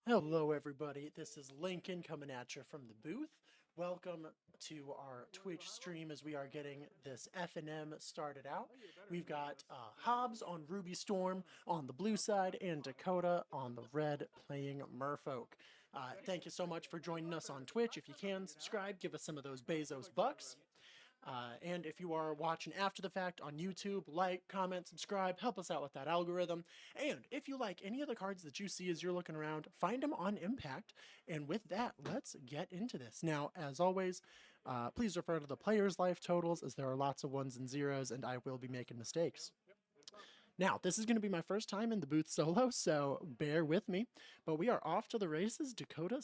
Hello, everybody. This is Lincoln coming at you from the booth. Welcome to our Twitch stream as we are getting this FNM started out. We've got Hobbs on Ruby Storm on the blue side and Dakotah on the red playing Merfolk. Thank you so much for joining us on Twitch. If you can, subscribe, give us some of those Bezos bucks. And if you are watching after the fact on YouTube, like, comment, subscribe, help us out with that algorithm. And if you like any of the cards that you see as you're looking around, find them on Impact. And with that, let's get into this. Now, as always, please refer to the player's life totals as there are lots of ones and zeros and I will be making mistakes. Now, this is going to be my first time in the booth solo, so bear with me. But we are off to the races. Dakotah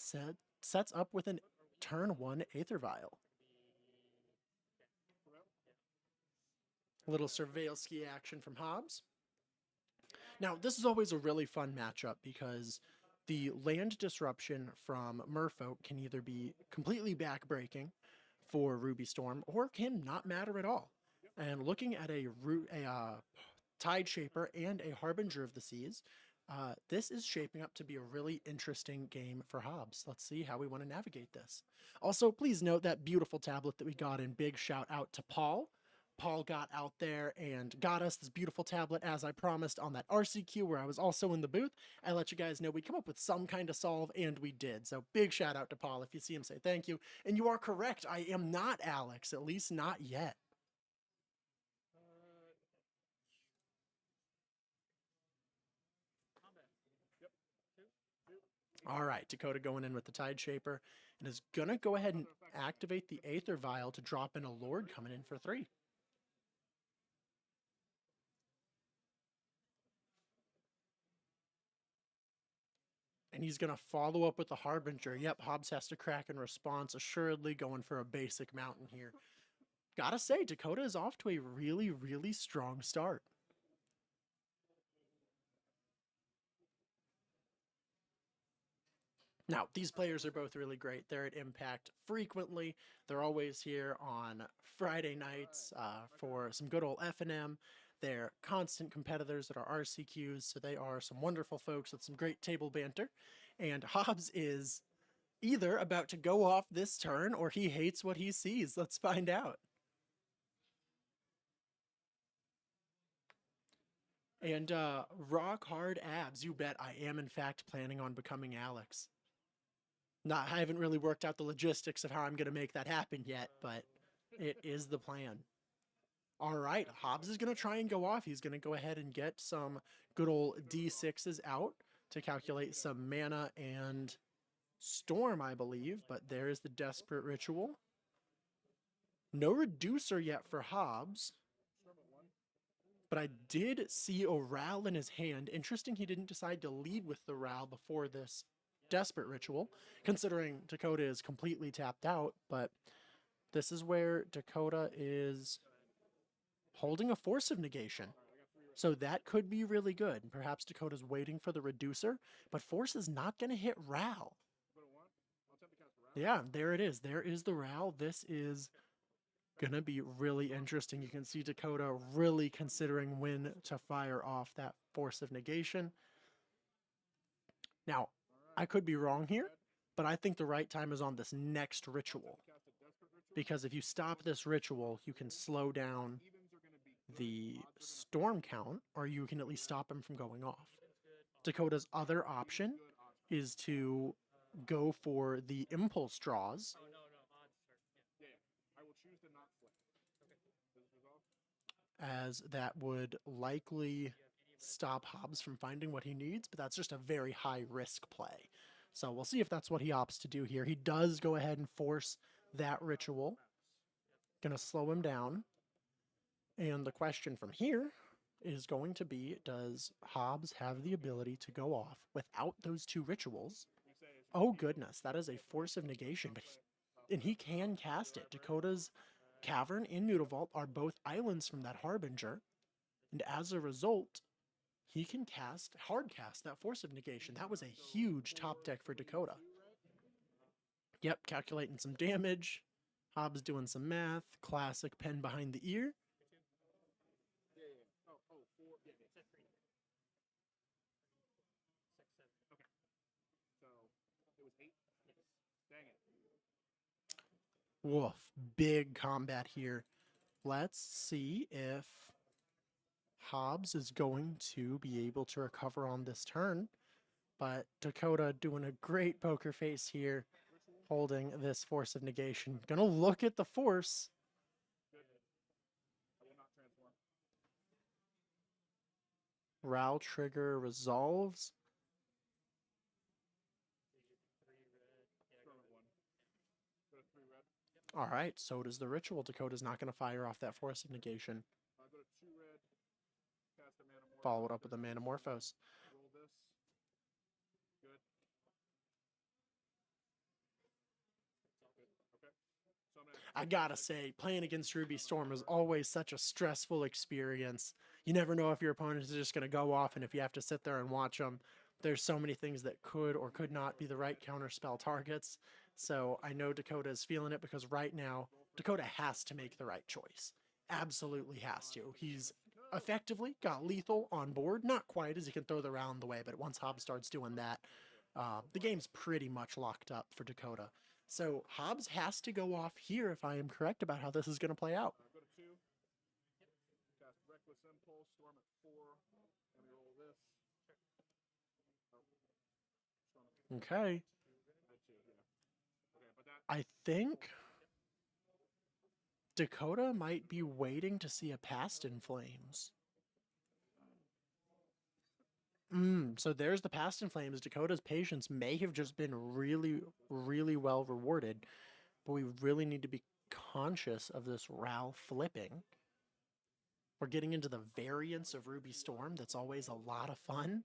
sets up with an turn 1 Aether Vial. A little Surveilski action from Hobbs. Now, this is always a really fun matchup because the land disruption from Merfolk can either be completely backbreaking for Ruby Storm or can not matter at all. And looking at a Tide Shaper and a Harbinger of the Seas, this is shaping up to be a really interesting game for Hobbs. Let's see how we want to navigate this. Also, please note that beautiful tablet that we got in. Big shout out to Paul. Paul got out there and got us this beautiful tablet as I promised on that RCQ where I was also in the booth. I let you guys know we'd come up with some kind of solve, and we did. So big shout out to Paul. If you see him, say thank you. And you are correct. I am not Alex, at least not yet. All right, Dakotah going in with the Tide Shaper and is going to go ahead and activate the Aether Vial to drop in a Lord coming in for 3. And he's going to follow up with the Harbinger. Yep, Hobbs has to crack in response, assuredly going for a basic mountain here. Gotta say, Dakotah is off to a really, really strong start. Now, these players are both really great. They're at Impact frequently. They're always here on Friday nights for some good old FNM. They're constant competitors at our RCQs, so they are some wonderful folks with some great table banter. And Hobbs is either about to go off this turn or he hates what he sees. Let's find out. And rock hard abs, you bet I am in fact planning on becoming Alex. I haven't really worked out the logistics of how I'm going to make that happen yet, but it is the plan. All right, Hobbs is going to try and go off. He's going to go ahead and get some good old D6s out to calculate some mana and storm, I believe, but there's the Desperate Ritual. No reducer yet for Hobbs, but I did see a Ral in his hand. Interesting he didn't decide to lead with the Ral before this Desperate Ritual, considering Dakotah is completely tapped out, but this is where Dakotah is holding a Force of Negation. So that could be really good. Perhaps Dakotah's waiting for the reducer, but Force is not going to hit Ral. Yeah, there it is. There is the Ral. This is going to be really interesting. You can see Dakotah really considering when to fire off that Force of Negation. Now, I could be wrong here, but I think the right time is on this next ritual. Because if you stop this ritual, you can slow down the storm count, or you can at least stop him from going off. Dakotah's other option is to go for the impulse draws. As that would likely stop Hobbs from finding what he needs, but that's just a very high risk play. So we'll see if that's what he opts to do here. He does go ahead and force that ritual. Gonna slow him down. And the question from here is going to be, does Hobbs have the ability to go off without those 2 rituals? Oh goodness, that is a Force of Negation, and he can cast it. Dakotah's Cavern and Noodle Vault are both islands from that Harbinger, and as a result, he can hard cast that Force of Negation. That was a huge top deck for Dakotah. Yep, calculating some damage. Hobbs doing some math. Classic pen behind the ear. Woof. Big combat here. Let's see if Hobbs is going to be able to recover on this turn. But Dakotah doing a great poker face here, holding this Force of Negation. Gonna look at the Force. Ral trigger resolves. All right, so does the ritual. Dakotah's not going to fire off that Force of Negation. Followed up with a Manamorphose. I gotta say, playing against Ruby Storm is always such a stressful experience. You never know if your opponent is just going to go off, and if you have to sit there and watch them, there's so many things that could or could not be the right counterspell targets. So I know Dakotah is feeling it because right now, Dakotah has to make the right choice. Absolutely has to. He's effectively got lethal on board. Not quite, as he can throw the round the way, but once Hobbs starts doing that, the game's pretty much locked up for Dakotah. So Hobbs has to go off here if I am correct about how this is going to play out. Okay. I think Dakotah might be waiting to see a Past in Flames. So there's the Past in Flames. Dakotah's patience may have just been really, really well rewarded, but we really need to be conscious of this Ral flipping. We're getting into the variance of Ruby Storm. That's always a lot of fun.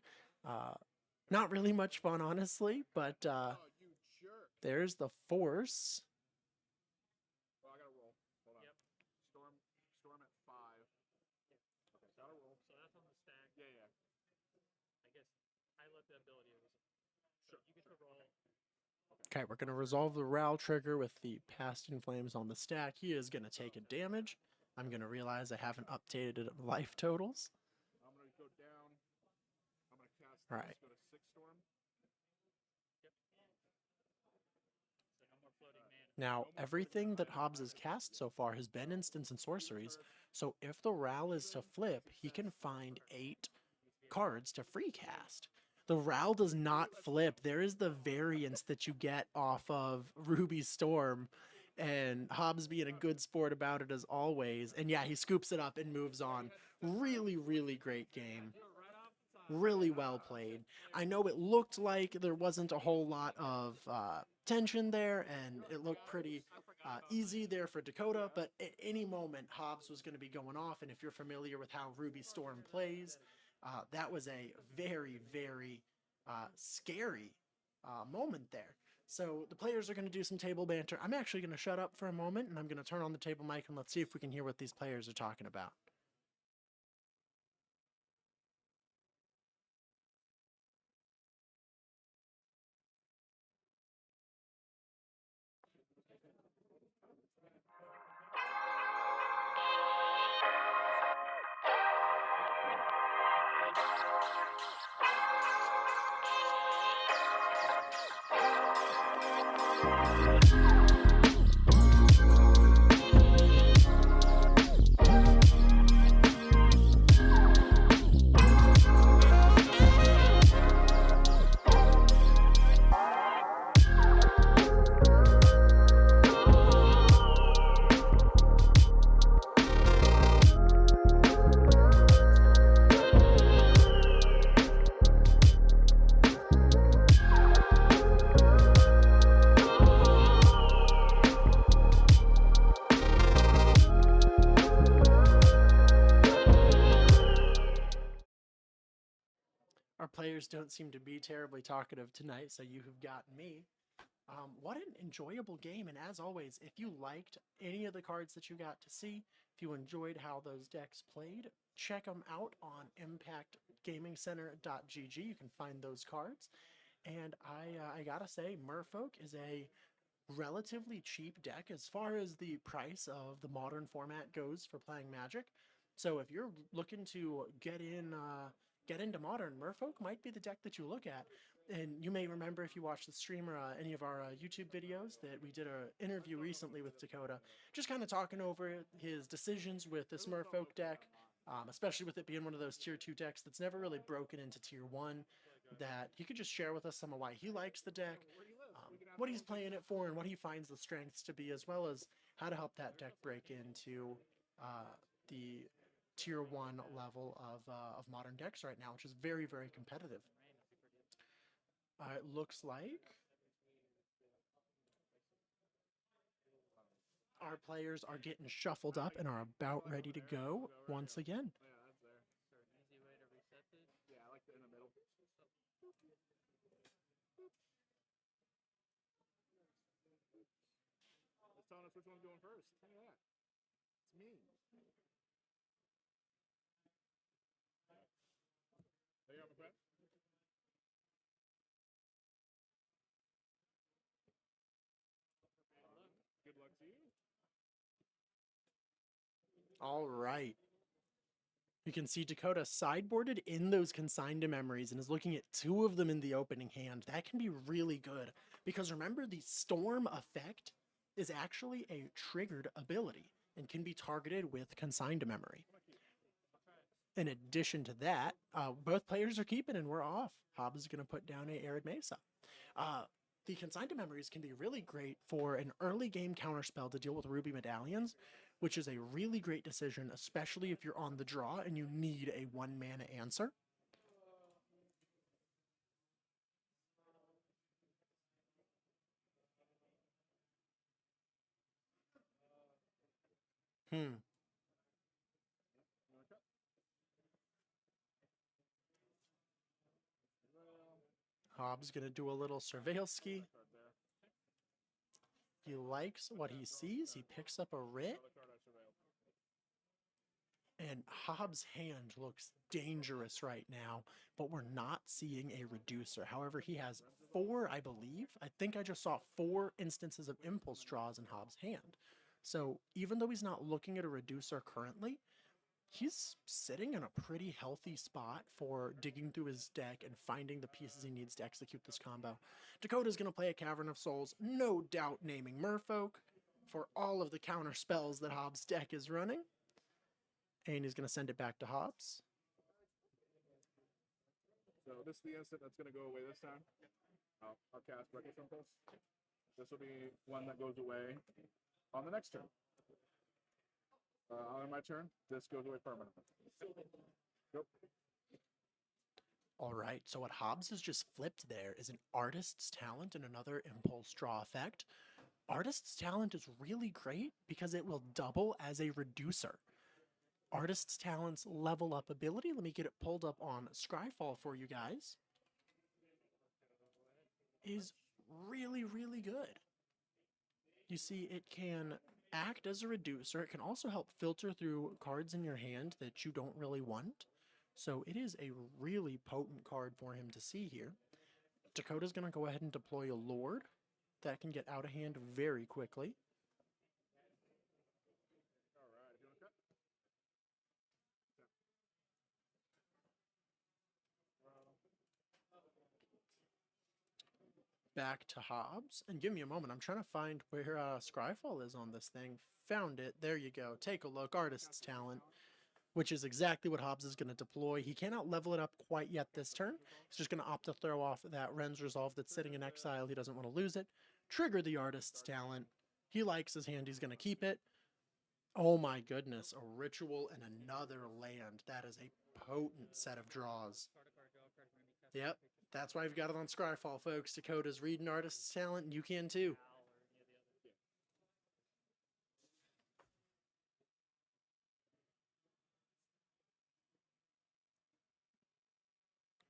Not really much fun, honestly, but there's the Force. Okay, we're going to resolve the Ral trigger with the Past in Flames on the stack. He is going to take a damage. I'm going to realize I haven't updated life totals. All right. Now, everything that Hobbs has cast so far has been instants and sorceries, so if the Ral is to flip, he can find 8 cards to free cast. The Ral does not flip. There is the variance that you get off of Ruby Storm, and Hobbs being a good sport about it as always. And yeah, he scoops it up and moves on. Really, really great game. Really well played. I know it looked like there wasn't a whole lot of tension there, and it looked pretty easy there for Dakotah, but at any moment, Hobbs was going to be going off, and if you're familiar with how Ruby Storm plays, that was a very, very scary moment there. So the players are going to do some table banter. I'm actually going to shut up for a moment, and I'm going to turn on the table mic, and let's see if we can hear what these players are talking about. Our players don't seem to be terribly talkative tonight, so you have got me. What an enjoyable game, and as always, if you liked any of the cards that you got to see, if you enjoyed how those decks played, check them out on impactgamingcenter.gg. You can find those cards. And I gotta say, Merfolk is a relatively cheap deck as far as the price of the modern format goes for playing Magic. So if you're looking to get into Modern, Merfolk might be the deck that you look at. And you may remember if you watched the stream or any of our YouTube videos that we did an interview recently with Dakotah, just kind of talking over his decisions with this Merfolk deck, especially with it being one of those tier 2 decks that's never really broken into tier 1, that he could just share with us some of why he likes the deck, what he's playing it for, and what he finds the strengths to be, as well as how to help that deck break into the tier 1 level of modern decks right now, which is very, very competitive. It looks like our players are getting shuffled up and are about ready to go once again. It's telling us which one's going first. Look at that. It's me. There you go, my friend. Good luck to you. All right. You can see Dakotah sideboarded in those consigned to memories and is looking at 2 of them in the opening hand. That can be really good because remember, the storm effect is actually a triggered ability and can be targeted with consigned to memory. In addition to that, both players are keeping and we're off. Hobbs is going to put down a Arid Mesa. The consigned to memories can be really great for an early game counterspell to deal with Ruby Medallions, which is a really great decision, especially if you're on the draw and you need a 1 mana answer. Hobbs gonna do a little surveil ski. He likes what he sees. He picks up a writ. And Hobbs' hand looks dangerous right now, but we're not seeing a reducer. However, he has 4, I believe. I think I just saw 4 instances of impulse draws in Hobbs' hand. So even though he's not looking at a reducer currently, he's sitting in a pretty healthy spot for digging through his deck and finding the pieces he needs to execute this combo. Dakotah's going to play a Cavern of Souls, no doubt naming Merfolk for all of the counter spells that Hobbs' deck is running. And he's going to send it back to Hobbs. So this is the instant that's going to go away this time. I'll cast Reckless Impulse. This will be one that goes away on the next turn. On my turn, this goes away permanently. Yep. All right, so what Hobbs has just flipped there is an Artist's Talent and another Impulse Draw effect. Artist's Talent is really great because it will double as a reducer. Artist's Talent's level up ability, let me get it pulled up on Scryfall for you guys, is really, really good. You see, it can act as a reducer. It can also help filter through cards in your hand that you don't really want. So it is a really potent card for him to see here. Dakotah's going to go ahead and deploy a Lord. That can get out of hand very quickly. Back to Hobbs, and give me a moment. I'm trying to find where Scryfall is on this thing. Found it. There you go. Take a look. Artist's Talent, which is exactly what Hobbs is going to deploy. He cannot level it up quite yet this turn. He's just going to opt to throw off that Ren's Resolve that's sitting in exile. He doesn't want to lose it. Trigger the Artist's Talent. He likes his hand. He's going to keep it. Oh my goodness. A Ritual and another land. That is a potent set of draws. Yep. That's why we've got it on Scryfall, folks. Dakotah's reading Artist's Talent, and you can too.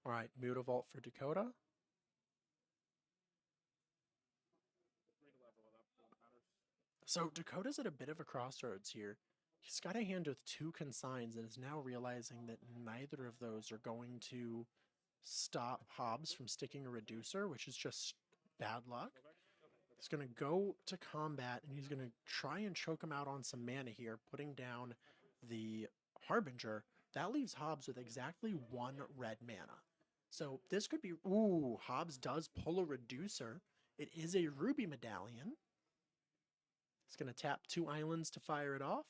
All right, Mutavault for Dakotah. So Dakotah's at a bit of a crossroads here. He's got a hand with 2 consigns and is now realizing that neither of those are going to stop Hobbs from sticking a reducer, which is just bad luck. He's going to go to combat and he's going to try and choke him out on some mana here, putting down the Harbinger. That leaves Hobbs with exactly 1 red mana. So this could be, ooh, Hobbs does pull a reducer. It is a ruby medallion. It's going to tap 2 islands to fire it off.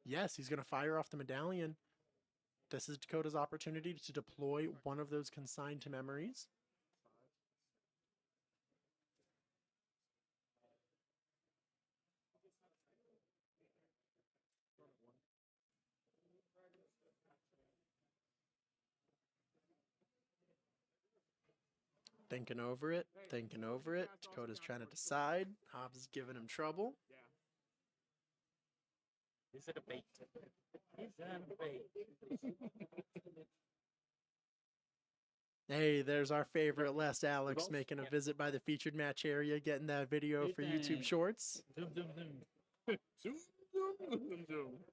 Yes, he's going to fire off the medallion. This is Dakotah's opportunity to deploy one of those consigned to memories. Thinking over it, thinking over it. Dakotah's trying to decide. Hobbs is giving him trouble. Yeah. Is it a bait? Is that a bait? Hey, there's our favorite Les Alex making a visit by the featured match area, getting that video for YouTube Shorts. Zoom, zoom, zoom. Zoom, zoom, zoom, zoom.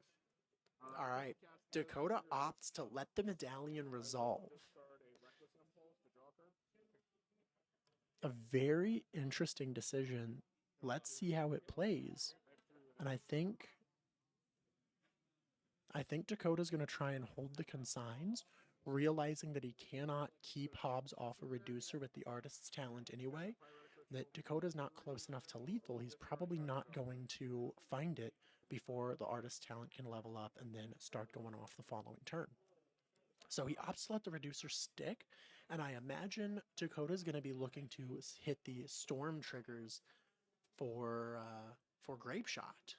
All right, Dakotah opts to let the medallion resolve. A very interesting decision. Let's see how it plays. And I think Dakotah's going to try and hold the consigns, realizing that he cannot keep Hobbs off a reducer with the artist's talent anyway, that Dakotah's not close enough to lethal. He's probably not going to find it before the artist's talent can level up and then start going off the following turn. So he opts to let the reducer stick, and I imagine Dakotah's going to be looking to hit the storm triggers for Grape Shot.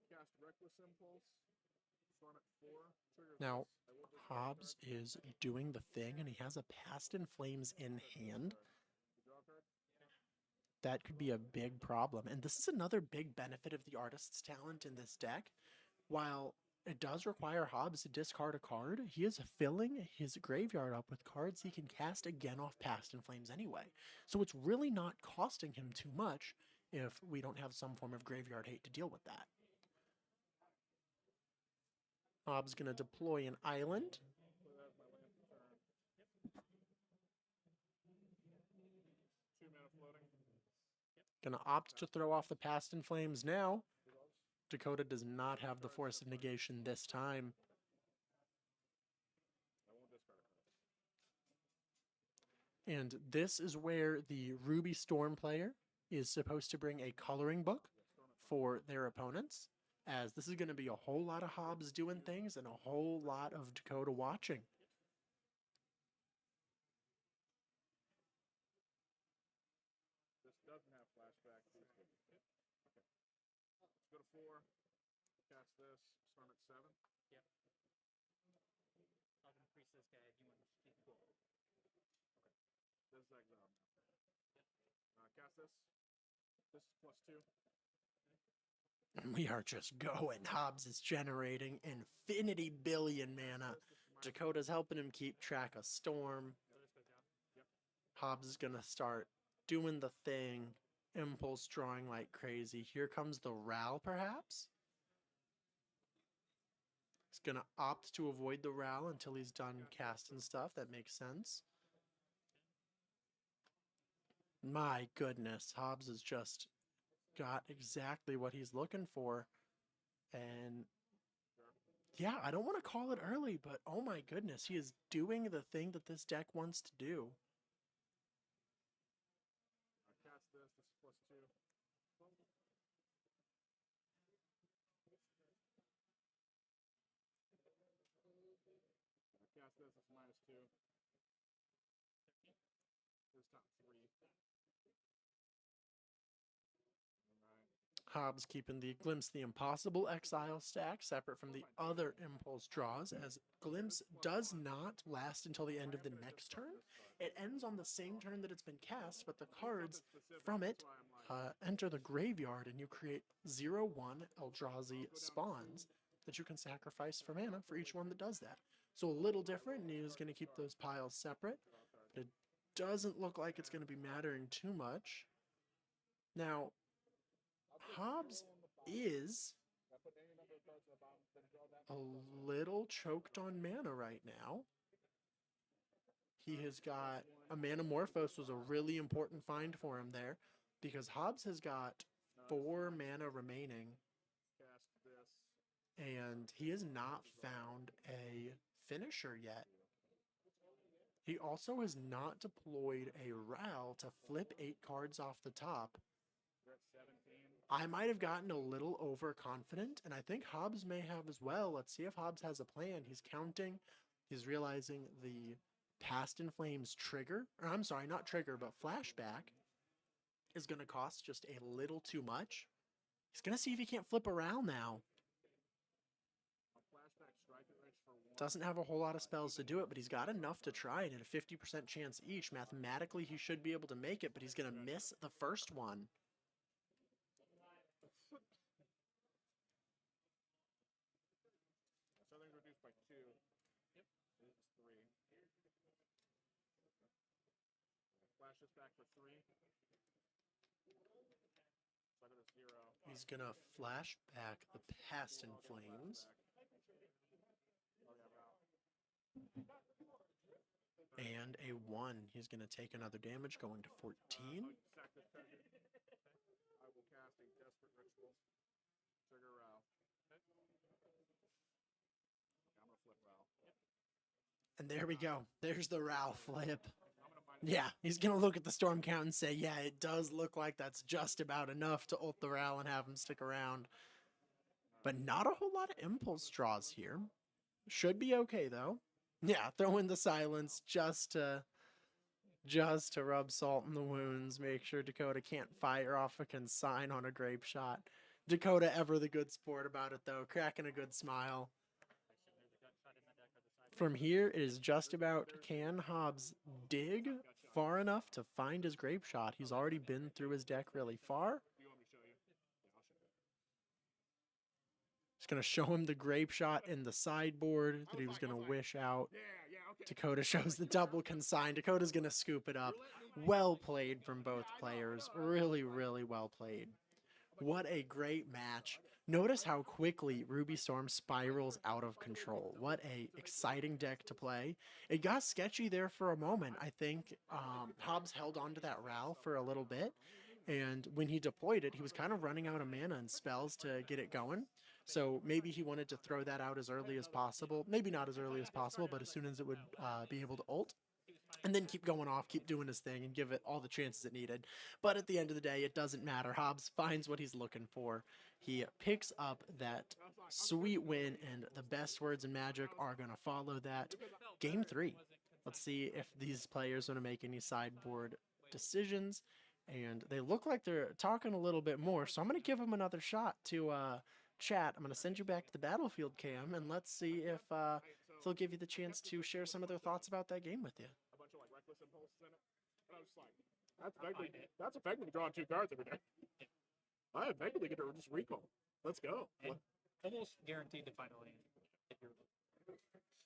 Cast Reckless Impulse. Storm at 4. Now, Hobbs is doing the thing, and he has a Past in Flames in hand. That could be a big problem. And this is another big benefit of the artist's talent in this deck. While it does require Hobbs to discard a card, he is filling his graveyard up with cards he can cast again off Past in Flames anyway. So it's really not costing him too much if we don't have some form of graveyard hate to deal with that. Hobbs going to deploy an island. Going to opt to throw off the Past in Flames now. Dakotah does not have the Force of Negation this time. And this is where the Ruby Storm player is supposed to bring a coloring book for their opponents, as this is going to be a whole lot of Hobbs doing things and a whole lot of Dakotah watching. This doesn't have flashback. Okay. Let's go to 4. Cast this. Storm at 7. Yep. I'll increase this guy if you want to keep cool. This is exile now. Cast this. This is +2. And we are just going. Hobbs is generating infinity billion mana. Dakotah's helping him keep track of Storm. Hobbs is going to start doing the thing. Impulse drawing like crazy. Here comes the Ral, perhaps? He's going to opt to avoid the Ral until he's done casting stuff. That makes sense. My goodness, Hobbs has just got exactly what he's looking for. And yeah, I don't want to call it early, but oh my goodness, he is doing the thing that this deck wants to do. Cast this. This is +2. Cast this. It's -2. This top 3. Hobbs keeping the Glimpse the Impossible exile stack separate from the other impulse draws, as Glimpse does not last until the end of the next turn. It ends on the same turn that it's been cast, but the cards from it enter the graveyard, and you create 0/1 Eldrazi spawns that you can sacrifice for mana for each one that does that. So a little different, and he's going to keep those piles separate, but it doesn't look like it's going to be mattering too much. Now, Hobbs is a little choked on mana right now. He has got a Manamorphose was a really important find for him there, because Hobbs has got 4 mana remaining, Cast this. and he has not found a finisher yet. He also has not deployed a Ral to flip 8 cards off the top. We're at 17. I might have gotten a little overconfident, and I think Hobbs may have as well. Let's see if Hobbs has a plan. He's counting. He's realizing the Past in Flames trigger, or I'm sorry, not trigger, but flashback is going to cost just a little too much. He's going to see if he can't flip around now. A flashback strike it rich for 1. Doesn't have a whole lot of spells to do it, but he's got enough to try it at a 50% chance each. Mathematically, he should be able to make it, but he's going to miss the first one. Something's reduced by 2. Yep. It is 3. Flash this back for 3. Look at this 0. He's going to flash back the Past in Flames. Oh, yeah, Ral. And a 1. He's going to take another damage, going to 14. Sack this target. I will cast a Desperate Ritual. Trigger Ral. Okay, I'm going to flip Ral. And there we go. There's the Ral flip. I'm going to find Yeah, he's going to look at the storm count and say, yeah, it does look like that's just about enough to ult the Ral and have him stick around. But not a whole lot of impulse draws here. Should be okay, though. Yeah, throw in the silence just to rub salt in the wounds. Make sure Dakotah can't fire off a consign on a grape shot. Dakotah ever the good sport about it, though. Cracking a good smile. From here, it is just about, can Hobbs dig far enough to find his grape shot? He's already been through his deck really far. Do you want me to show you? Yeah, I'll show you. He's going to show him the grape shot in the sideboard that he was going to wish out. Yeah, okay. Dakotah shows the double consign. Dakotah's going to scoop it up. Well played from both players. Really, really well played. What a great match. Notice how quickly Ruby Storm spirals out of control. What a exciting deck to play. It got sketchy there for a moment. I think Hobbs held on to that Ral for a little bit. And when he deployed it, he was kind of running out of mana and spells to get it going. So maybe he wanted to throw that out as early as possible. Maybe not as early as possible, but as soon as it would be able to ult. And then keep going off, keep doing his thing, and give it all the chances it needed. But at the end of the day, it doesn't matter. Hobbs finds what he's looking for. He picks up that sweet win, and the best words in Magic are going to follow that. Game 3. Let's see if these players are going to make any sideboard decisions. And they look like they're talking a little bit more, so I'm going to give them another shot to chat. I'm going to send you back to the battlefield cam, and let's see if they'll give you the chance to share some of their thoughts about that game with you. A bunch of like reckless impulses in it. And I was just like, that's effectively drawing 2 cards every day. I effectively get to just recall. Let's go. And almost guaranteed to find a land. If you're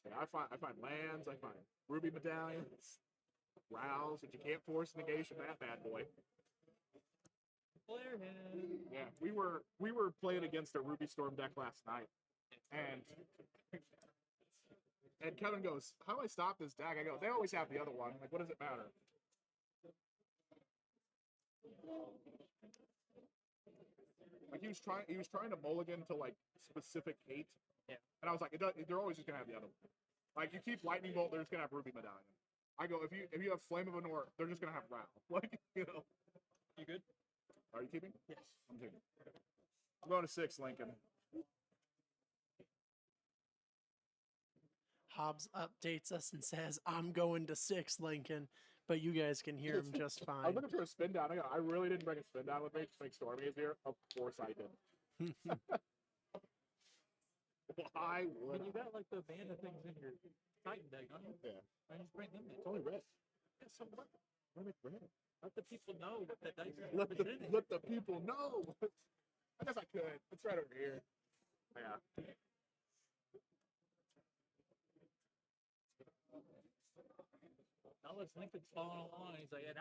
Yeah, I find lands, I find ruby medallions, Rows that you can't force negation that bad boy. player head. Yeah, we were playing against a Ruby Storm deck last night, and Kevin goes, "How do I stop this deck?" I go, "They always have the other one. Like, what does it matter?" Like he was trying to mulligan to like specific hate, Yeah. and I was like, they're always just gonna have the other one. Like you keep lightning bolt, they're just gonna have Ruby Medallion. I go, if you have Flame of Anor, they're just gonna have Ral. Like, you know. You good? Are you keeping? Yes. I'm keeping. I'm going to 6, Lincoln. Hobbs updates us and says, I'm going to 6, Lincoln, but you guys can hear him just I was fine. looking for a spin down. I really didn't bring a spin down with me to make Stormy easier. Of course I did. Why I would mean, you got like the band of things in your Titan deck, don't you? Yeah. I just bring them in. It's only red. Yeah, so what? Why make red? Let the people know what the dice is Let representing. the people know. I guess I could. It's right over here. Yeah. Now let's Lincoln's following along. He's like, yeah,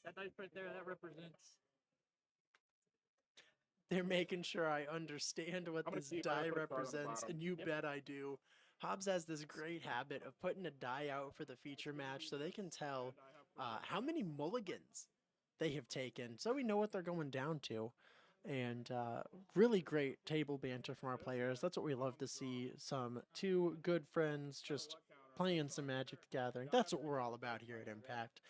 that dice right there, that represents. They're making sure I understand what I'm gonna this keep die my card on the represents, bottom. and you Yep. bet I do. Hobbs has this great habit of putting a die out for the feature match so they can tell how many mulligans they have taken, so we know what they're going down to. And really great table banter from our players. That's what we love to see. Some two good friends just playing some Magic the Gathering. That's what we're all about here at Impact.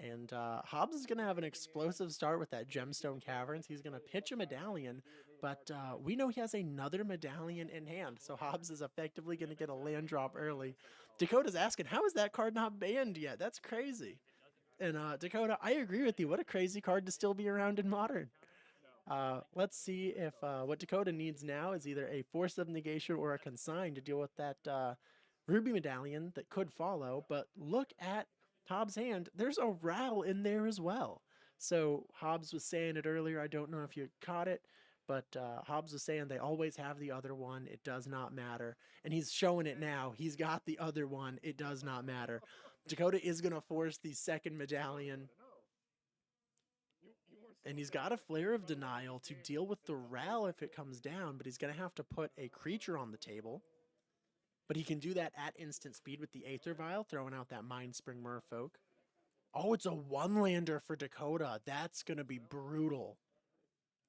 And Hobbs is going to have an explosive start with that Gemstone Caverns. He's going to pitch a medallion, but we know he has another medallion in hand. So Hobbs is effectively going to get a land drop early. Dakotah's asking, how is that card not banned yet? That's crazy. And Dakotah, I agree with you. What a crazy card to still be around in Modern. Let's see if what Dakotah needs now is either a force of negation or a consign to deal with that ruby medallion that could follow. But look at Hobbs' hand. There's a rattle in there as well. So Hobbs was saying it earlier. I don't know if you caught it, but Hobbs was saying they always have the other one. It does not matter. And he's showing it now. He's got the other one. It does not matter. Dakotah is going to force the second medallion. And he's got a Flare of Denial to deal with the Ral if it comes down, but he's going to have to put a creature on the table. But he can do that at instant speed with the Aether Vial, throwing out that Mind Spring Merfolk. Oh, it's a one-lander for Dakotah. That's going to be brutal.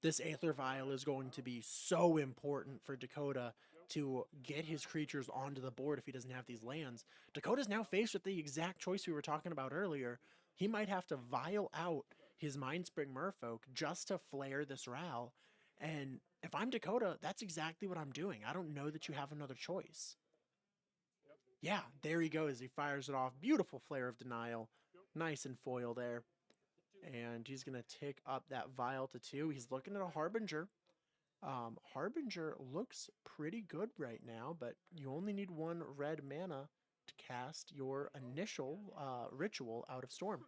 This Aether Vial is going to be so important for Dakotah to get his creatures onto the board if he doesn't have these lands. Dakotah's now faced with the exact choice we were talking about earlier. He might have to vial out his Mindspring Merfolk just to flare this Ral. And if I'm Dakotah, that's exactly what I'm doing. I don't know that you have another choice. Yeah, there he goes. He fires it off. Beautiful Flare of Denial. Nice and foil there. And he's going to tick up that vial to 2. He's looking at a Harbinger. Harbinger looks pretty good right now, but you only need 1 red mana to cast your initial ritual out of Storm.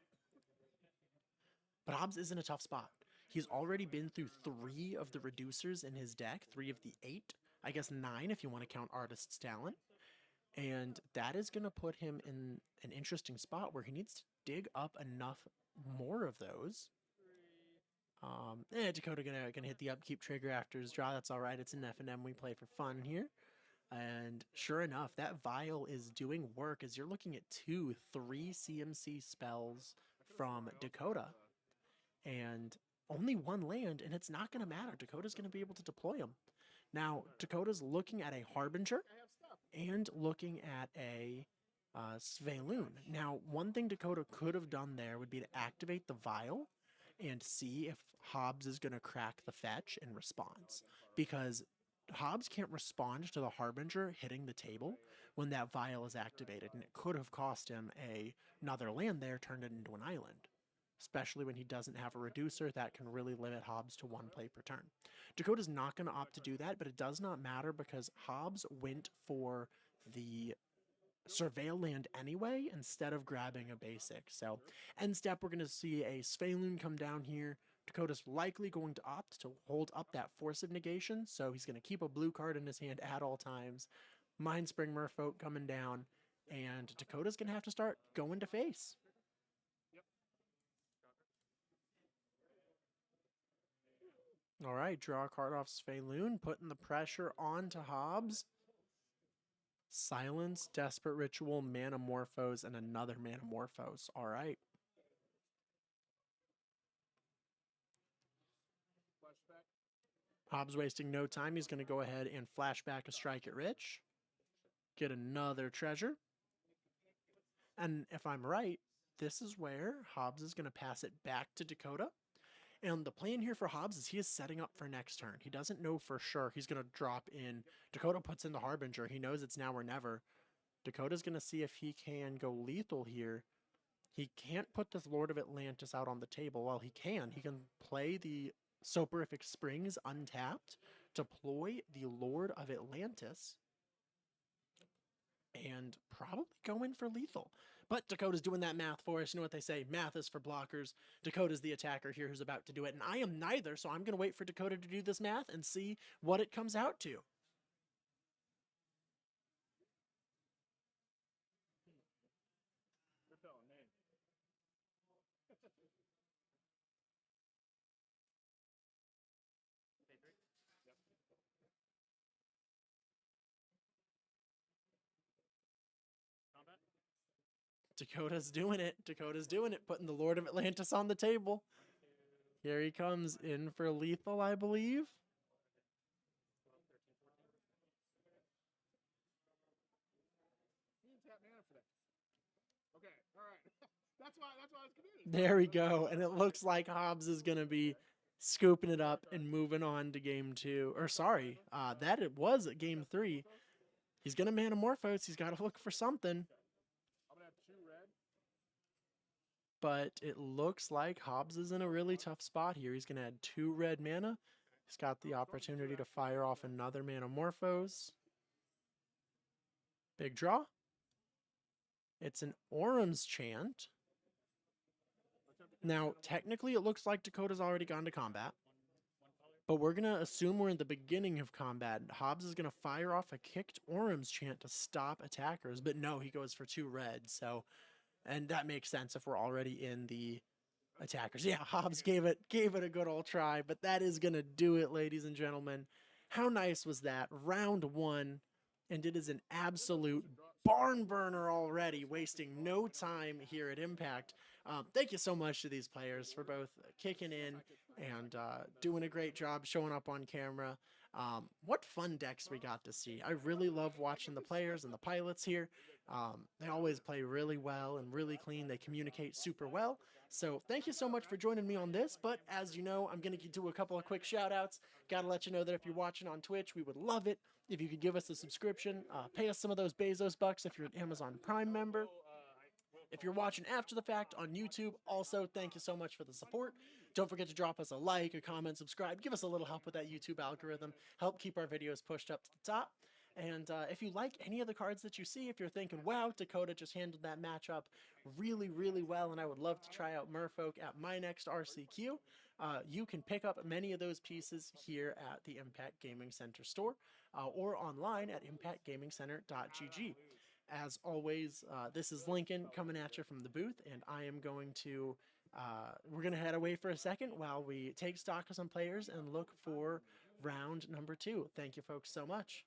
But Hobbs is in a tough spot. He's already been through 3 of the reducers in his deck, 3 of the 8. I guess 9 if you want to count Artist's Talent. And that is going to put him in an interesting spot where he needs to dig up enough more of those. Dakotah gonna hit the upkeep trigger after his draw. That's all right. It's an FNM. We play for fun here. And sure enough, that vial is doing work as you're looking at 3 CMC spells from Dakotah. And only 1 land, and it's not going to matter. Dakotah's going to be able to deploy them. Now, Dakotah's looking at a Harbinger and looking at a Svelun. Now, one thing Dakotah could have done there would be to activate the vial and see if Hobbs is going to crack the fetch in response. Because Hobbs can't respond to the Harbinger hitting the table when that vial is activated, and it could have cost him another land there, turned it into an island. Especially when he doesn't have a reducer, that can really limit Hobbs to 1 play per turn. Dakotah's not going to opt to do that, but it does not matter because Hobbs went for the Surveil land anyway instead of grabbing a basic. So end step, we're going to see a Svelun come down here. Dakotah's likely going to opt to hold up that Force of Negation, so he's going to keep a blue card in his hand at all times. Mindspring Merfolk coming down, and Dakotah's going to have to start going to face. All right, draw a card off Svelun, putting the pressure on to Hobbs. Silence, Desperate Ritual, Manamorphose, and another Manamorphose. All right. Hobbs wasting no time. He's going to go ahead and flash back a Strike at Rich. Get another treasure. And if I'm right, this is where Hobbs is going to pass it back to Dakotah. And the plan here for Hobbs is he is setting up for next turn. He doesn't know for sure he's going to drop in. Dakotah puts in the Harbinger. He knows it's now or never. Dakotah's going to see if he can go lethal here. He can't put this Lord of Atlantis out on the table. Well, he can. He can play the Soporific Springs untapped, deploy the Lord of Atlantis, and probably go in for lethal. But Dakotah's doing that math for us. You know what they say, math is for blockers. Dakotah's the attacker here who's about to do it, and I am neither, so I'm going to wait for Dakotah to do this math and see what it comes out to. Dakotah's doing it. Dakotah's doing it, putting the Lord of Atlantis on the table. Here he comes in for lethal, I believe. He didn't tap mana for that. Okay, all right. That's why I was confused. There we go. And it looks like Hobbs is going to be scooping it up and moving on to game 2. Or sorry, that it was at game 3. He's going to Manamorphose. He's got to look for something. I'm gonna have 2 red. But it looks like Hobbs is in a really tough spot here. He's going to add 2 red mana. He's got the opportunity to fire off another Manamorphose. Big draw. It's an Orum's Chant. Now, technically, it looks like Dakotah's already gone to combat. But we're going to assume we're in the beginning of combat. Hobbs is going to fire off a kicked Orum's Chant to stop attackers. But no, he goes for 2 red. So, and that makes sense if we're already in the attackers. Yeah, Hobbs gave it a good old try. But that is going to do it, ladies and gentlemen. How nice was that? Round 1. And it is an absolute barn burner already, wasting no time here at Impact. Thank you so much to these players for both kicking in and doing a great job showing up on camera. What fun decks we got to see. I really love watching the players and the pilots here. They always play really well and really clean. They communicate super well. So thank you so much for joining me on this. But as you know, I'm going to do a couple of quick shout outs. Got to let you know that if you're watching on Twitch, we would love it if you could give us a subscription, pay us some of those Bezos bucks if you're an Amazon Prime member. If you're watching after the fact on YouTube, also thank you so much for the support. Don't forget to drop us a like, a comment, subscribe. Give us a little help with that YouTube algorithm. Help keep our videos pushed up to the top. And if you like any of the cards that you see, if you're thinking, wow, Dakotah just handled that matchup really, really well, and I would love to try out Merfolk at my next RCQ, you can pick up many of those pieces here at the Impact Gaming Center store or online at impactgamingcenter.gg. As always, this is Lincoln coming at you from the booth, and I am going to, we're going to head away for a second while we take stock of some players and look for round number 2. Thank you folks so much.